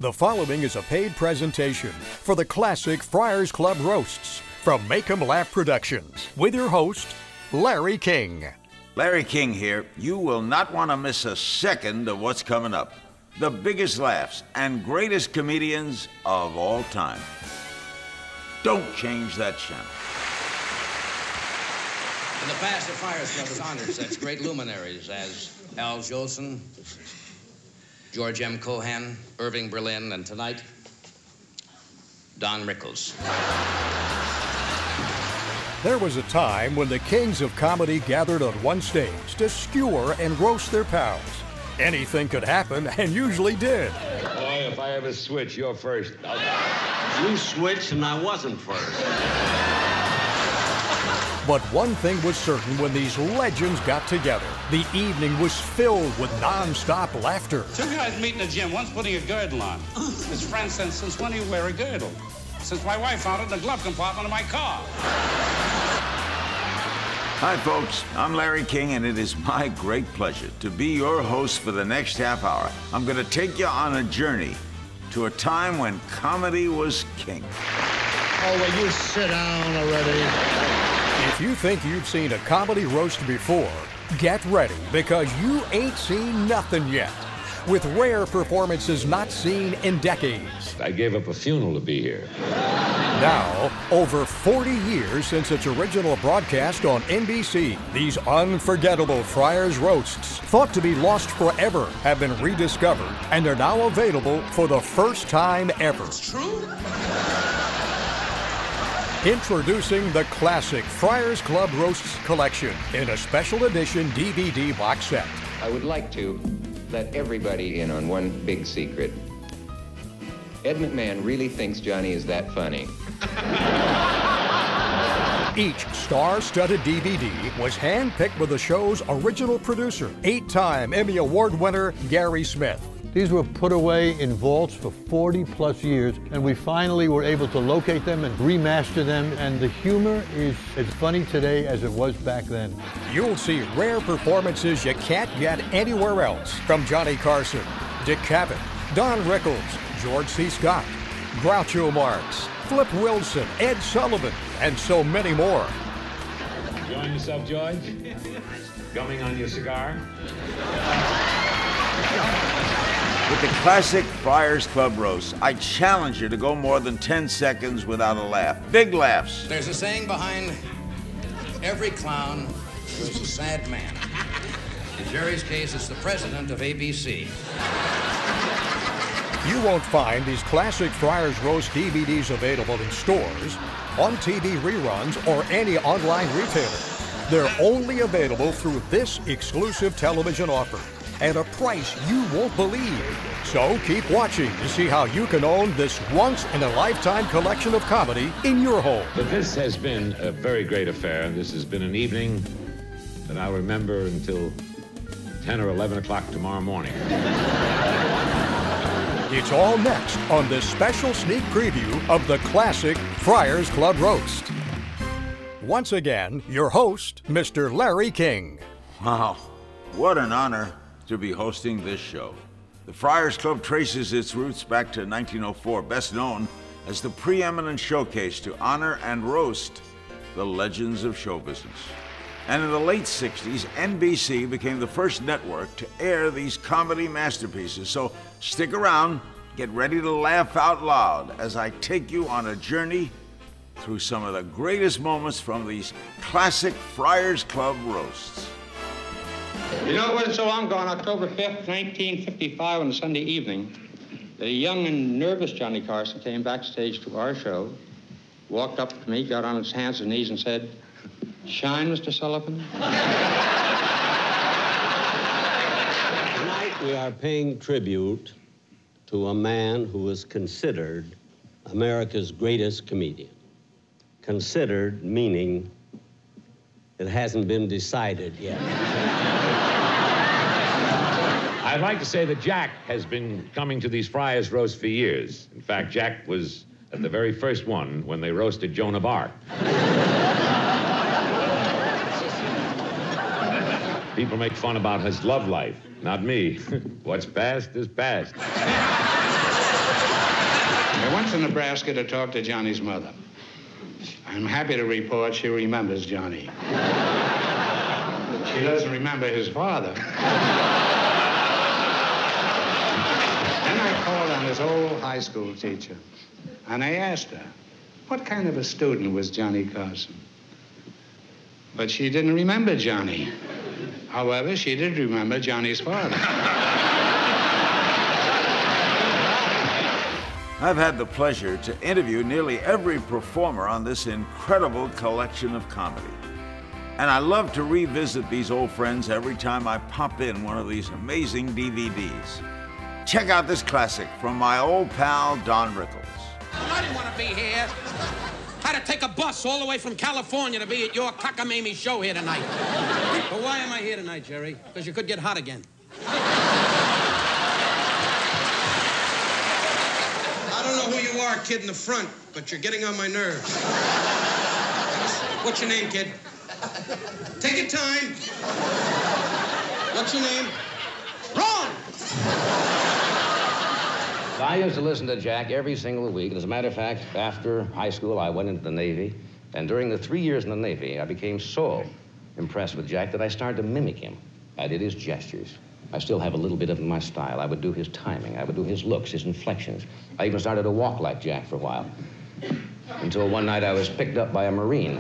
The following is a paid presentation for the classic Friars Club Roasts from Make 'em Laugh Productions with your host, Larry King. Larry King here. You will not want to miss a second of what's coming up. The biggest laughs and greatest comedians of all time. Don't change that channel. In the past, the Friars Club has honored such great luminaries as Al Jolson, George M. Cohan, Irving Berlin, and tonight, Don Rickles. There was a time when the kings of comedy gathered on one stage to skewer and roast their pals. Anything could happen, and usually did. Boy, if I ever switch, you're first. You switched and I wasn't first. But one thing was certain when these legends got together. The evening was filled with non-stop laughter. Two guys meet in the gym, one's putting a girdle on. His friend says, "Since when do you wear a girdle?" "Since my wife found it in the glove compartment of my car." Hi, folks. I'm Larry King, and it is my great pleasure to be your host for the next half hour. I'm going to take you on a journey to a time when comedy was king. Oh, will you sit down already? If you think you've seen a comedy roast before, get ready, because you ain't seen nothing yet. With rare performances not seen in decades. I gave up a funeral to be here. Now, over 40 years since its original broadcast on NBC, these unforgettable Friars roasts, thought to be lost forever, have been rediscovered and are now available for the first time ever. It's true? Introducing the classic Friars Club Roasts collection in a special edition DVD box set. I would like to let everybody in on one big secret. Ed McMahon really thinks Johnny is that funny. Each star-studded DVD was handpicked by the show's original producer, 8-time Emmy Award winner Gary Smith. These were put away in vaults for 40-plus years, and we finally were able to locate them and remaster them, and the humor is as funny today as it was back then. You'll see rare performances you can't get anywhere else from Johnny Carson, Dick Cavett, Don Rickles, George C. Scott, Groucho Marx, Flip Wilson, Ed Sullivan, and so many more. Enjoying yourself, George? Gumming on your cigar? With the classic Friars Club Roast, I challenge you to go more than 10 seconds without a laugh. Big laughs. There's a saying behind every clown, there's a sad man. In Jerry's case, it's the president of ABC. You won't find these classic Friars Roast DVDs available in stores, on TV reruns, or any online retailer. They're only available through this exclusive television offer at a price you won't believe. So keep watching to see how you can own this once-in-a-lifetime collection of comedy in your home. But this has been a very great affair. This has been an evening that I'll remember until 10 or 11 o'clock tomorrow morning. It's all next on this special sneak preview of the classic Friars Club Roast. Once again, your host, Mr. Larry King. Wow, what an honor to be hosting this show. The Friars Club traces its roots back to 1904, best known as the preeminent showcase to honor and roast the legends of show business. And in the late 60s, NBC became the first network to air these comedy masterpieces. So stick around, get ready to laugh out loud as I take you on a journey through some of the greatest moments from these classic Friars Club roasts. You know, it wasn't so long ago, on October 5th, 1955, on a Sunday evening, that a young and nervous Johnny Carson came backstage to our show, walked up to me, got on his hands and knees and said, "Shine, Mr. Sullivan." Tonight we are paying tribute to a man who is considered America's greatest comedian. Considered meaning it hasn't been decided yet. I'd like to say that Jack has been coming to these Friars roasts for years. In fact, Jack was at the very first one when they roasted Joan of Arc. People make fun about his love life. Not me. What's past is past. I went to Nebraska to talk to Johnny's mother. I'm happy to report she remembers Johnny. She doesn't remember his father. Then I called on his old high school teacher, and I asked her, what kind of a student was Johnny Carson? But she didn't remember Johnny. However, she did remember Johnny's father. I've had the pleasure to interview nearly every performer on this incredible collection of comedy. And I love to revisit these old friends every time I pop in one of these amazing DVDs. Check out this classic from my old pal, Don Rickles. I didn't want to be here. I had to take a bus all the way from California to be at your cockamamie show here tonight. But why am I here tonight, Jerry? Because you could get hot again. I don't know who you are, kid in the front, but you're getting on my nerves. What's your name, kid? Take your time. What's your name? Wrong! I used to listen to Jack every single week. And as a matter of fact, after high school, I went into the Navy. And during the 3 years in the Navy, I became so impressed with Jack that I started to mimic him. I did his gestures. I still have a little bit of my style. I would do his timing. I would do his looks, his inflections. I even started to walk like Jack for a while. Until one night I was picked up by a Marine.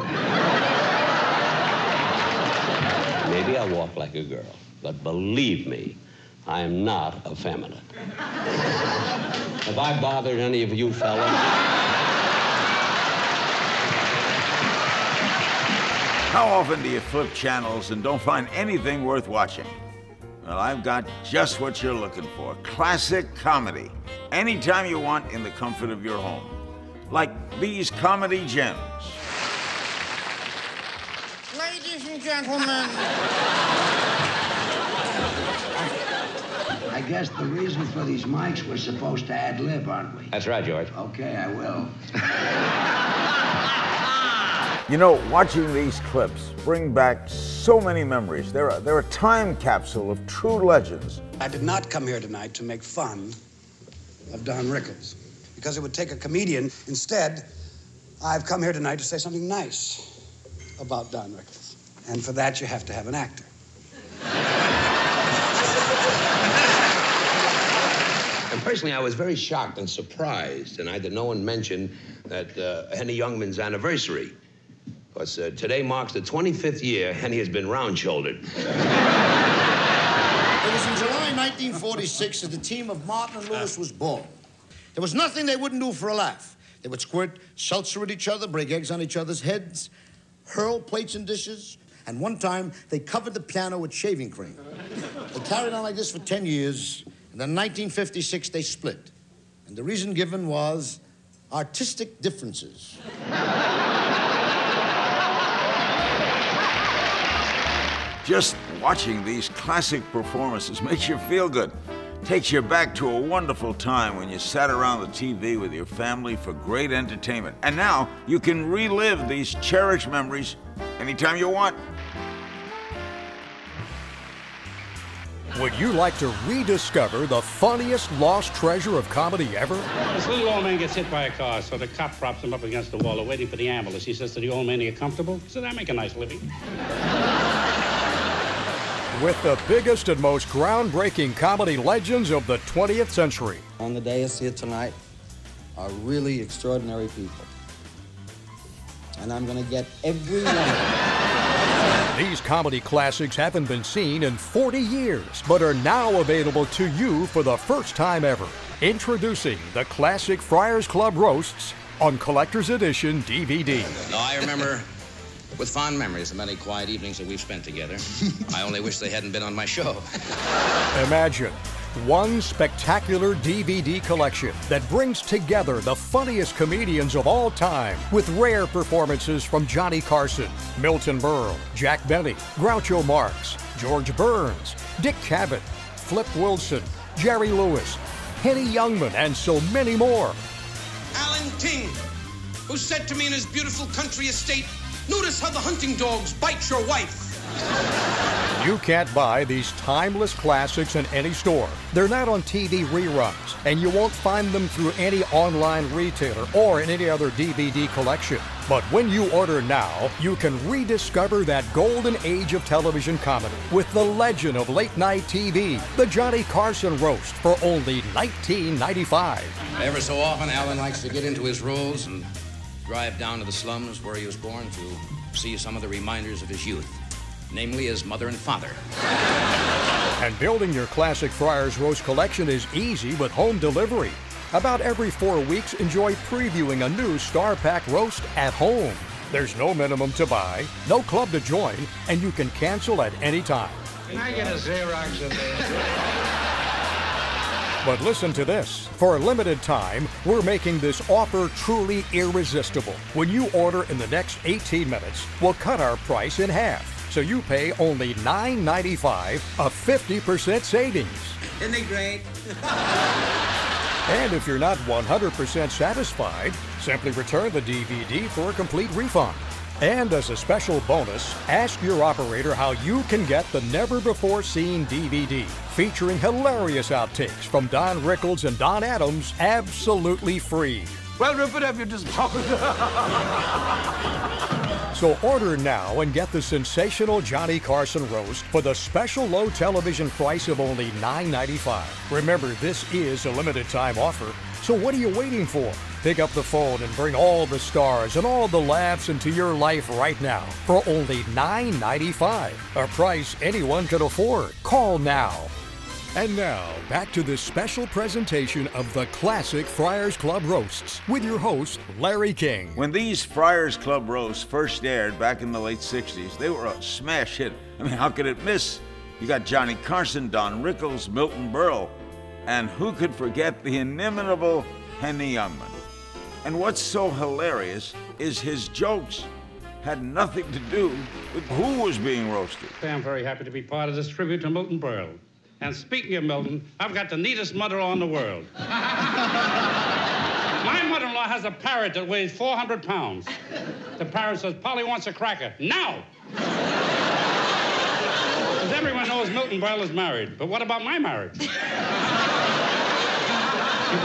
Maybe I walk like a girl, but believe me, I am not effeminate. Have I bothered any of you fellas? How often do you flip channels and don't find anything worth watching? Well, I've got just what you're looking for. Classic comedy. Anytime you want in the comfort of your home. Like these comedy gems. Ladies and gentlemen. I guess the reason for these mics, we're supposed to ad-lib, aren't we? That's right, George. Okay, I will. You know, watching these clips bring back so many memories. They're a time capsule of true legends. I did not come here tonight to make fun of Don Rickles, because it would take a comedian. Instead, I've come here tonight to say something nice about Don Rickles. And for that, you have to have an actor. And personally, I was very shocked and surprised, and that no one mentioned that Henny Youngman's anniversary. Because today marks the 25th year Henny has been round-shouldered. It was in July 1946 that the team of Martin and Lewis was born. There was nothing they wouldn't do for a laugh. They would squirt seltzer at each other, break eggs on each other's heads, hurl plates and dishes, and one time they covered the piano with shaving cream. They carried on like this for 10 years, and then in 1956 they split. And the reason given was artistic differences. Just watching these classic performances makes you feel good. Takes you back to a wonderful time when you sat around the TV with your family for great entertainment. And now you can relive these cherished memories anytime you want. Would you like to rediscover the funniest lost treasure of comedy ever? This little old man gets hit by a car, so the cop props him up against the wall. They're waiting for the ambulance. He says to the old man, "Are you comfortable?" He said, "I make a nice living." With the biggest and most groundbreaking comedy legends of the 20th century. On the dais here tonight are really extraordinary people. And I'm going to get every one of them. These comedy classics haven't been seen in 40 years, but are now available to you for the first time ever. Introducing the classic Friars Club Roasts on Collector's Edition DVD. No, I remember with fond memories of many quiet evenings that we've spent together. I only wish they hadn't been on my show. Imagine one spectacular DVD collection that brings together the funniest comedians of all time with rare performances from Johnny Carson, Milton Berle, Jack Benny, Groucho Marx, George Burns, Dick Cavett, Flip Wilson, Jerry Lewis, Henny Youngman, and so many more. Alan King, who said to me in his beautiful country estate, "Notice how the hunting dogs bite your wife." You can't buy these timeless classics in any store. They're not on TV reruns, and you won't find them through any online retailer or in any other DVD collection. But when you order now, you can rediscover that golden age of television comedy with the legend of late-night TV, the Johnny Carson Roast, for only $19.95. Ever so often, Alan likes to get into his roles and drive down to the slums where he was born to see some of the reminders of his youth, namely his mother and father. And building your classic Friars Roast collection is easy with home delivery. About every 4 weeks, enjoy previewing a new Star Pack roast at home. There's no minimum to buy, no club to join, and you can cancel at any time. Can I get a Xerox of this? But listen to this. For a limited time, we're making this offer truly irresistible. When you order in the next 18 minutes, we'll cut our price in half. So you pay only $9.95, a 50% savings. Isn't it great? And if you're not 100% satisfied, simply return the DVD for a complete refund. And as a special bonus, ask your operator how you can get the never-before-seen DVD, featuring hilarious outtakes from Don Rickles and Don Adams, absolutely free. Well, Rupert, have you just talked? So order now and get the sensational Johnny Carson Roast for the special low television price of only $9.95. Remember, this is a limited time offer, so what are you waiting for? Pick up the phone and bring all the stars and all the laughs into your life right now for only $9.95, a price anyone can afford. Call now. And now, back to this special presentation of the classic Friars Club Roasts with your host, Larry King. When these Friars Club Roasts first aired back in the late 60s, they were a smash hit. I mean, how could it miss? You got Johnny Carson, Don Rickles, Milton Berle, and who could forget the inimitable Henny Youngman? And what's so hilarious is his jokes had nothing to do with who was being roasted. I'm very happy to be part of this tribute to Milton Berle. And speaking of Milton, I've got the neatest mother-in-law in the world. My mother-in-law has a parrot that weighs 400 pounds. The parrot says, Polly wants a cracker. Now! Because everyone knows Milton Berle is married. But what about my marriage? People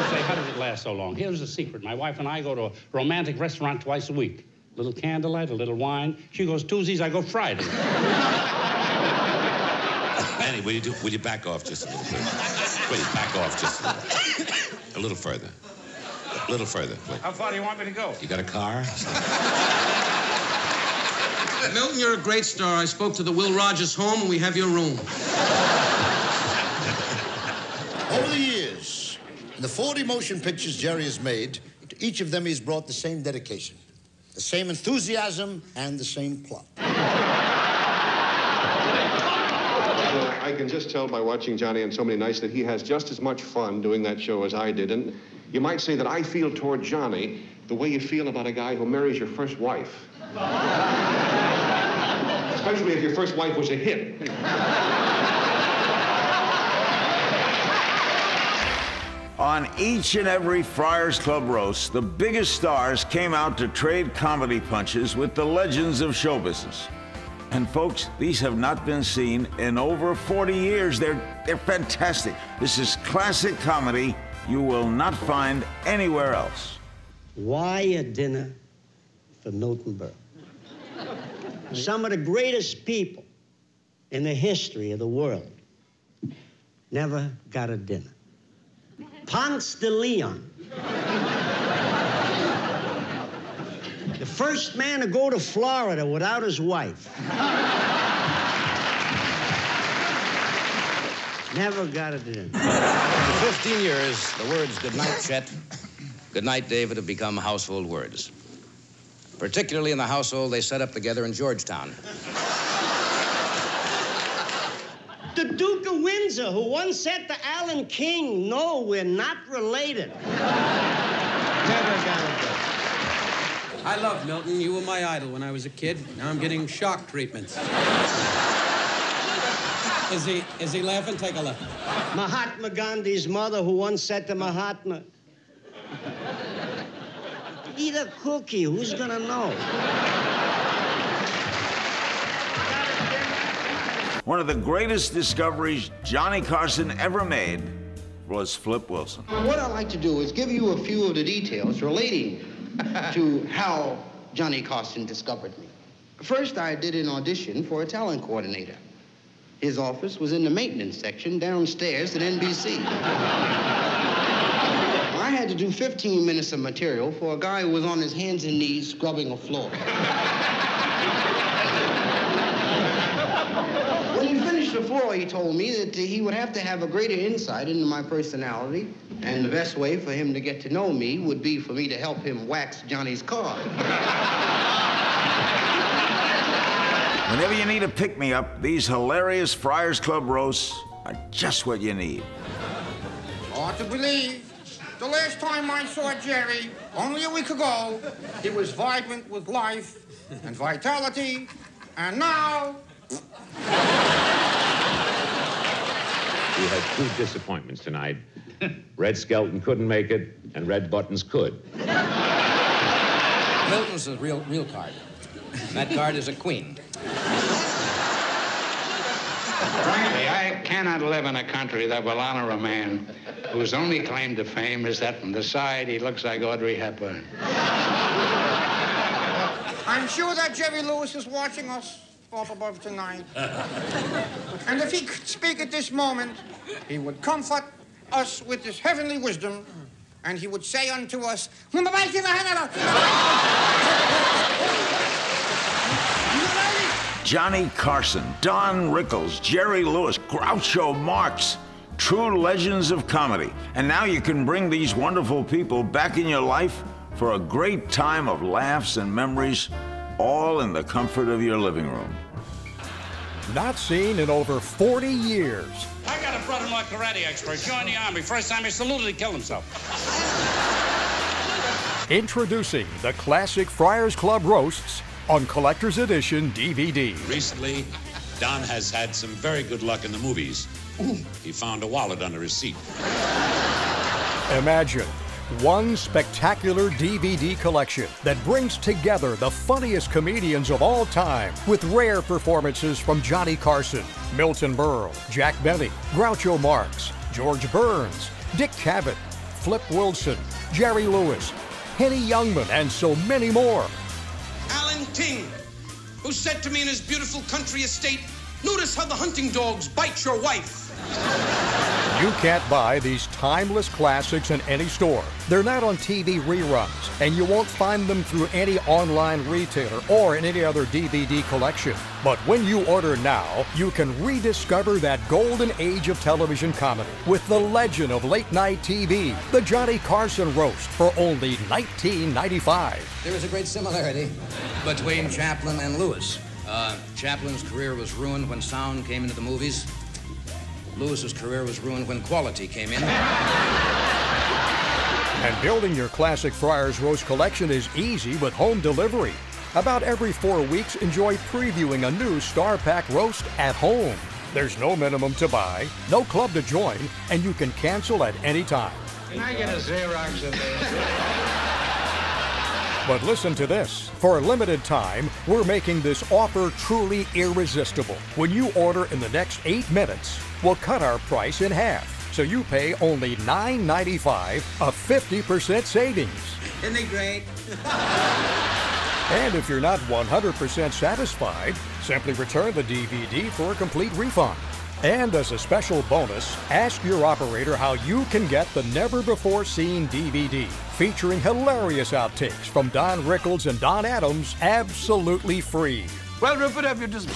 say, how did it last so long? Here's the secret. My wife and I go to a romantic restaurant twice a week. A little candlelight, a little wine. She goes Tuesdays, I go Fridays. Annie, will you back off just a little bit? Please, back off just a little. A little further. A little further, please. How far do you want me to go? You got a car? Milton, you're a great star. I spoke to the Will Rogers home, and we have your room. Over the years, in the 40 motion pictures Jerry has made, to each of them he's brought the same dedication, the same enthusiasm, and the same plot. I can just tell by watching Johnny on So Many Nights that he has just as much fun doing that show as I did. And you might say that I feel toward Johnny the way you feel about a guy who marries your first wife. Especially if your first wife was a hit. On each and every Friars Club roast, the biggest stars came out to trade comedy punches with the legends of show business. And folks, these have not been seen in over 40 years. They're fantastic. This is classic comedy you will not find anywhere else. Why a dinner for Milton Berle? Some of the greatest people in the history of the world never got a dinner. Ponce de Leon, the first man to go to Florida without his wife, never got a dinner. For 15 years, the words good night, Chet, good night, David, have become household words. Particularly in the household they set up together in Georgetown. The Duke of Windsor, who once said to Alan King, no, we're not related. Never got a dinner. I love Milton. You were my idol when I was a kid. Now I'm getting shock treatments. Is he laughing? Take a look. Mahatma Gandhi's mother, who once said to Mahatma, eat a cookie, who's gonna know? one of the greatest discoveries Johnny Carson ever made was Flip Wilson. What I'd like to do is give you a few of the details relating to how Johnny Carson discovered me. First, I did an audition for a talent coordinator. His office was in the maintenance section downstairs at NBC. I had to do 15 minutes of material for a guy who was on his hands and knees scrubbing a floor. When he finished the floor, he told me that he would have to have a greater insight into my personality, and the best way for him to get to know me would be for me to help him wax Johnny's car. Whenever you need a pick-me-up, these hilarious Friars Club roasts are just what you need. Hard to believe. The last time I saw Jerry, only a week ago, he was vibrant with life and vitality, and now... We had two disappointments tonight. Red Skelton couldn't make it, and Red Buttons could. Milton's a real card. And that card is a queen. Frankly, I cannot live in a country that will honor a man whose only claim to fame is that from the side he looks like Audrey Hepburn. I'm sure that Jerry Lewis is watching us up above tonight. And if he could speak at this moment, he would comfort us with his heavenly wisdom, and he would say unto us, Johnny Carson, Don Rickles, Jerry Lewis, Groucho Marx, true legends of comedy. And now you can bring these wonderful people back in your life for a great time of laughs and memories, all in the comfort of your living room. Not seen in over 40 years. I got a brother-in-law karate expert. Joined the Army. First time he saluted, he killed himself. Introducing the classic Friars Club roasts on Collector's Edition DVD. Recently, Don has had some very good luck in the movies. He found a wallet under his seat. Imagine one spectacular DVD collection that brings together the funniest comedians of all time with rare performances from Johnny Carson, Milton Berle, Jack Benny, Groucho Marx, George Burns, Dick Cavett, Flip Wilson, Jerry Lewis, Henny Youngman, and so many more. Alan King, who said to me in his beautiful country estate, "Notice how the hunting dogs bite your wife." You can't buy these timeless classics in any store. They're not on TV reruns, and you won't find them through any online retailer or in any other DVD collection. But when you order now, you can rediscover that golden age of television comedy with the legend of late-night TV, the Johnny Carson Roast, for only $19.95. There is a great similarity between Chaplin and Lewis. Chaplin's career was ruined when sound came into the movies. Lewis's career was ruined when quality came in. And building your classic Friars Roast collection is easy with home delivery. About every 4 weeks, enjoy previewing a new Star Pack roast at home. There's no minimum to buy, no club to join, and you can cancel at any time. Can I get a Xerox of this? But listen to this. For a limited time, we're making this offer truly irresistible. When you order in the next 8 minutes, we'll cut our price in half. So you pay only $9.95, a 50% savings. Isn't he great? And if you're not 100% satisfied, simply return the DVD for a complete refund. And as a special bonus, ask your operator how you can get the never-before-seen DVD, featuring hilarious outtakes from Don Rickles and Don Adams, absolutely free. Well, rip it up, you just...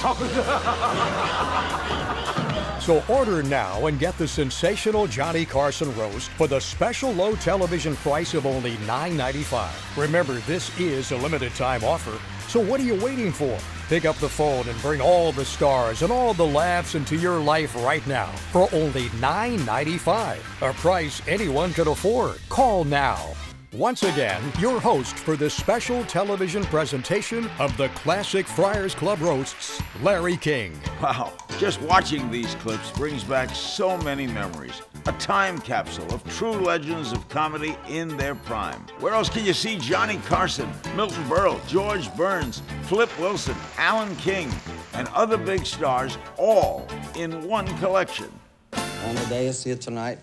So order now and get the sensational Johnny Carson Roast for the special low television price of only $9.95. Remember, this is a limited time offer, so what are you waiting for? Pick up the phone and bring all the stars and all the laughs into your life right now for only $9.95, a price anyone could afford. Call now. Once again, your host for this special television presentation of the classic Friars Club Roasts, Larry King. Wow, just watching these clips brings back so many memories. A time capsule of true legends of comedy in their prime. Where else can you see Johnny Carson, Milton Berle, George Burns, Flip Wilson, Alan King, and other big stars all in one collection. On the dais here tonight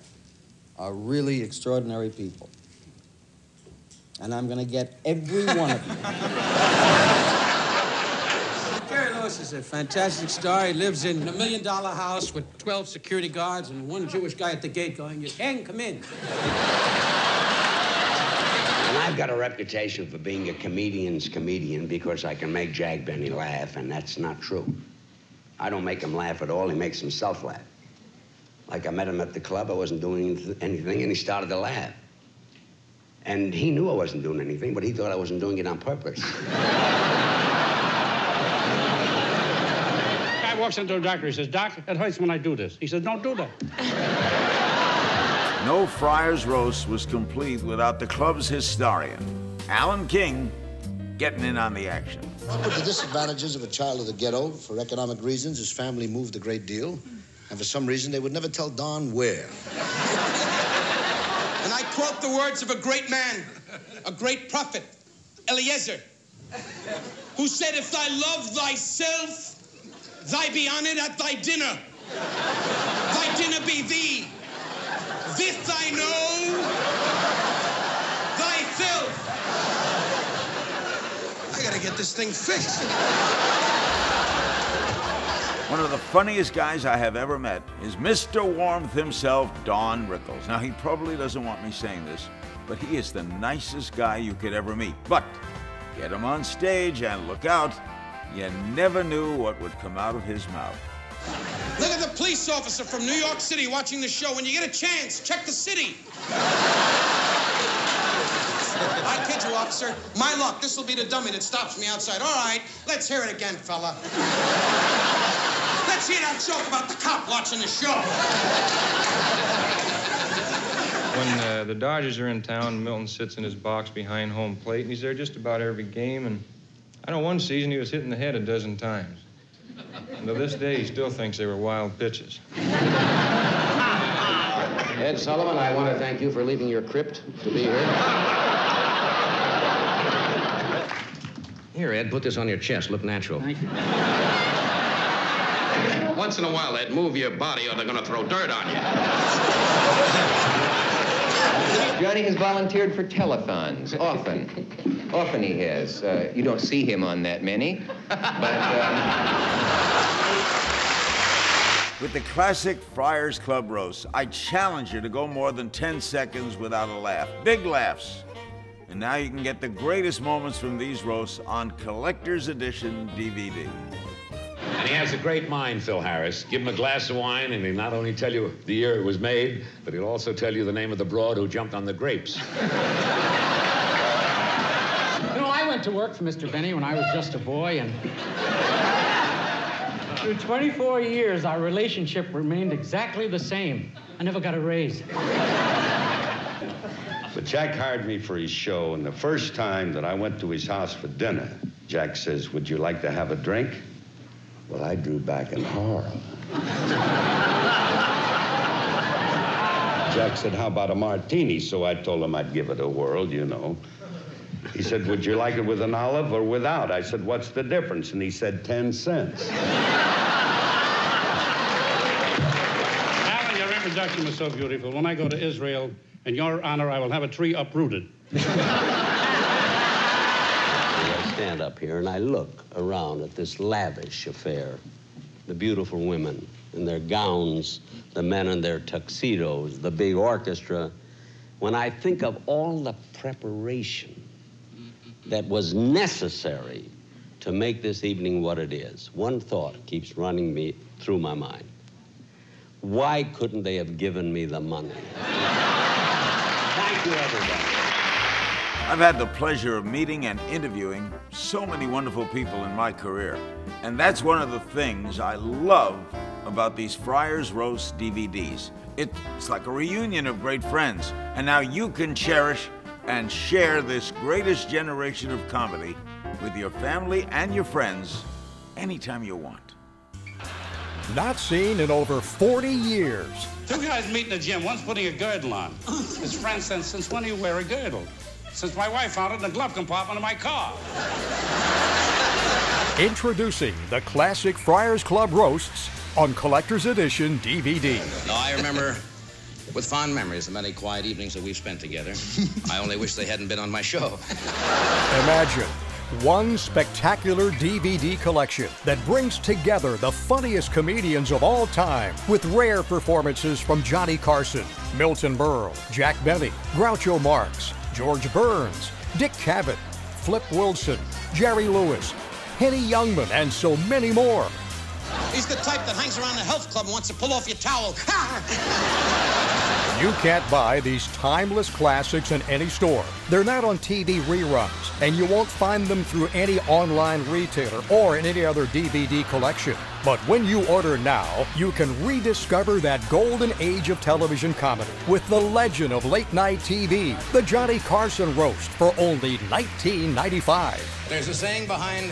are really extraordinary people. And I'm going to get every one of you. Jerry Lewis is a fantastic star. He lives in a $1 million house with 12 security guards and one Jewish guy at the gate going, "You can come in." And I've got a reputation for being a comedian's comedian because I can make Jack Benny laugh, and that's not true. I don't make him laugh at all. He makes himself laugh. Like I met him at the club, I wasn't doing anything, and he started to laugh. And he knew I wasn't doing anything, but he thought I wasn't doing it on purpose. Guy walks into a doctor, he says, "Doc, it hurts when I do this." He says, "Don't do that." No Friars Roast was complete without the club's historian, Alan King, getting in on the action. With the disadvantages of a child of the ghetto, for economic reasons, his family moved a great deal, and for some reason, they would never tell Don where. And I quote the words of a great man, a great prophet, Eliezer, who said, "If thy love thyself, thy be honored at thy dinner. Thy dinner be thee. This I know, thyself." I gotta get this thing fixed. One of the funniest guys I have ever met is Mr. Warmth himself, Don Rickles. Now, he probably doesn't want me saying this, but he is the nicest guy you could ever meet. But get him on stage and look out, you never knew what would come out of his mouth. Look at the police officer from New York City watching the show. When you get a chance, check the city. I kid you, officer. My luck, this will be the dummy that stops me outside. All right, let's hear it again, fella. Let's hear that joke about the cop watching the show. When the Dodgers are in town, Milton sits in his box behind home plate, and he's there just about every game. And I know one season he was hit in the head a dozen times. And to this day, he still thinks they were wild pitches. Ed Sullivan, I want to thank you for leaving your crypt to be here. Here, Ed, put this on your chest. Look natural. Thank you. Once in a while, Ed, move your body or they're going to throw dirt on you. Johnny has volunteered for telethons, often. Often he has. You don't see him on that many, but... With the classic Friars Club roast, I challenge you to go more than 10 seconds without a laugh. Big laughs. And now you can get the greatest moments from these roasts on Collector's Edition DVD. And he has a great mind, Phil Harris. Give him a glass of wine, and he'll not only tell you the year it was made, but he'll also tell you the name of the broad who jumped on the grapes. You know, I went to work for Mr. Benny when I was just a boy, and through 24 years, our relationship remained exactly the same. I never got a raise. But Jack hired me for his show, and the first time that I went to his house for dinner, Jack says, "Would you like to have a drink?" Well, I drew back in horror. Jack said, "How about a martini?" So I told him I'd give it a whirl, you know. He said, "Would you like it with an olive or without?" I said, "What's the difference?" And he said, 10 cents. Alan, your introduction was so beautiful. When I go to Israel, in your honor, I will have a tree uprooted. I stand up here and I look around at this lavish affair. The beautiful women in their gowns, the men in their tuxedos, the big orchestra. When I think of all the preparation that was necessary to make this evening what it is, one thought keeps running me through my mind. Why couldn't they have given me the money? Thank you, everybody. I've had the pleasure of meeting and interviewing so many wonderful people in my career. And that's one of the things I love about these Friars Roast DVDs. It's like a reunion of great friends. And now you can cherish and share this greatest generation of comedy with your family and your friends anytime you want. Not seen in over 40 years. Two guys meet in the gym, one's putting a girdle on. His friend says, "Since when do you wear a girdle?" "Since my wife found it in the glove compartment of my car." Introducing the classic Friars Club Roasts on Collector's Edition DVD. No, I remember with fond memories the many quiet evenings that we've spent together. I only wish they hadn't been on my show. Imagine one spectacular DVD collection that brings together the funniest comedians of all time with rare performances from Johnny Carson, Milton Berle, Jack Benny, Groucho Marx, George Burns, Dick Cavett, Flip Wilson, Jerry Lewis, Henny Youngman, and so many more. He's the type that hangs around the health club and wants to pull off your towel. You can't buy these timeless classics in any store. They're not on TV reruns, and you won't find them through any online retailer or in any other DVD collection. But when you order now, you can rediscover that golden age of television comedy with the legend of late-night TV, the Johnny Carson Roast, for only $19.95. There's a saying behind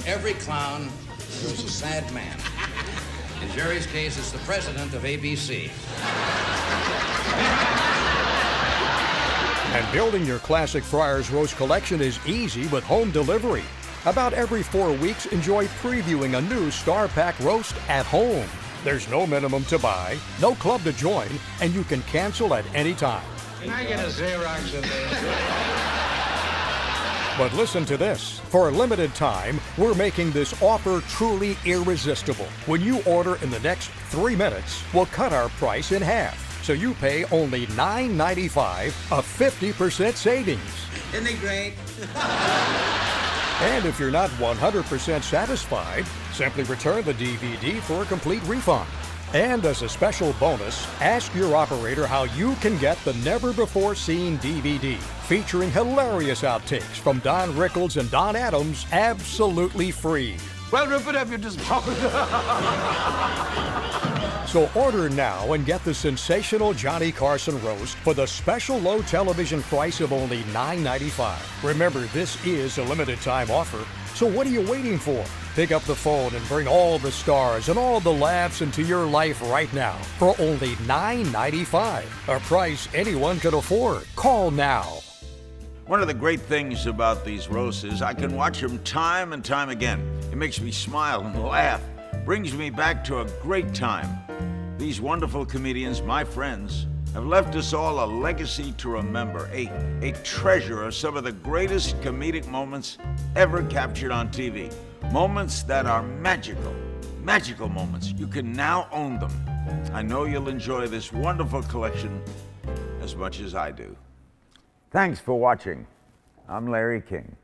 every clown, there's a sad man. In Jerry's case, it's the president of ABC. And building your classic Friars Roast collection is easy with home delivery. About every 4 weeks, enjoy previewing a new Star Pack roast at home. There's no minimum to buy, no club to join, and you can cancel at any time. Can I get a Xerox of this? But listen to this. For a limited time, we're making this offer truly irresistible. When you order in the next 3 minutes, we'll cut our price in half. So you pay only $9.95, a 50% savings. Isn't he great? And if you're not 100% satisfied, simply return the DVD for a complete refund. And as a special bonus, ask your operator how you can get the never-before-seen DVD, featuring hilarious outtakes from Don Rickles and Don Adams, absolutely free. Well, Rupert, have you just popped? So order now and get the sensational Johnny Carson Roast for the special low television price of only $9.95. Remember, this is a limited time offer, so what are you waiting for? Pick up the phone and bring all the stars and all the laughs into your life right now for only $9.95, a price anyone can afford. Call now. One of the great things about these roasts is I can watch them time and time again. It makes me smile and laugh, brings me back to a great time. These wonderful comedians, my friends, have left us all a legacy to remember, a treasure of some of the greatest comedic moments ever captured on TV. Moments that are magical, magical moments. You can now own them. I know you'll enjoy this wonderful collection as much as I do. Thanks for watching. I'm Larry King.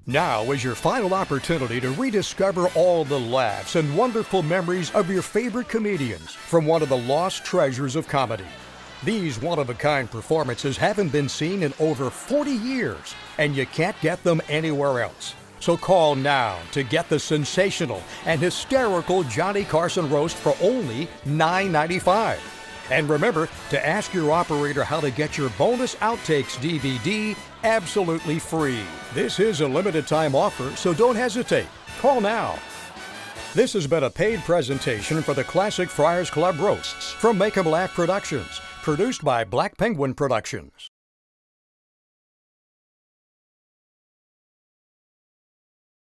Now is your final opportunity to rediscover all the laughs and wonderful memories of your favorite comedians from one of the lost treasures of comedy. These one-of-a-kind performances haven't been seen in over 40 years, and you can't get them anywhere else. So call now to get the sensational and hysterical Johnny Carson Roast for only $9.95. And remember to ask your operator how to get your bonus outtakes DVD absolutely free. This is a limited time offer, so don't hesitate. Call now. This has been a paid presentation for the Classic Friars Club Roasts from Make 'em Laugh Productions, produced by Black Penguin Productions.